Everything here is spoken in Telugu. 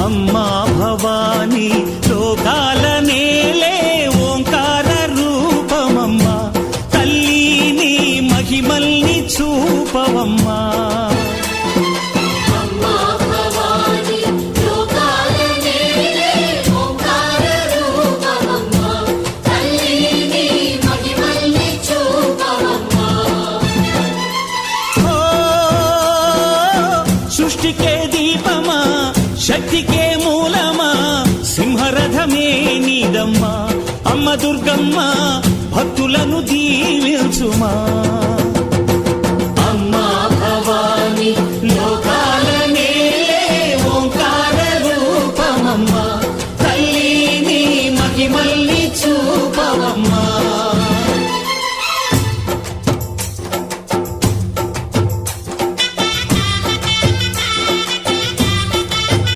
అమ్మా భవానీ లోకాల నేలే ఓంకార రూపమమ్మా, తల్లి నీ మహిమల్ని చూపవమ్మా. సృష్టికే దీపమా, శక్తికే మూలమా, సింహరథమే నీదమ్మా. అమ్మ దుర్గమ్మ భక్తులను దీవించుమా.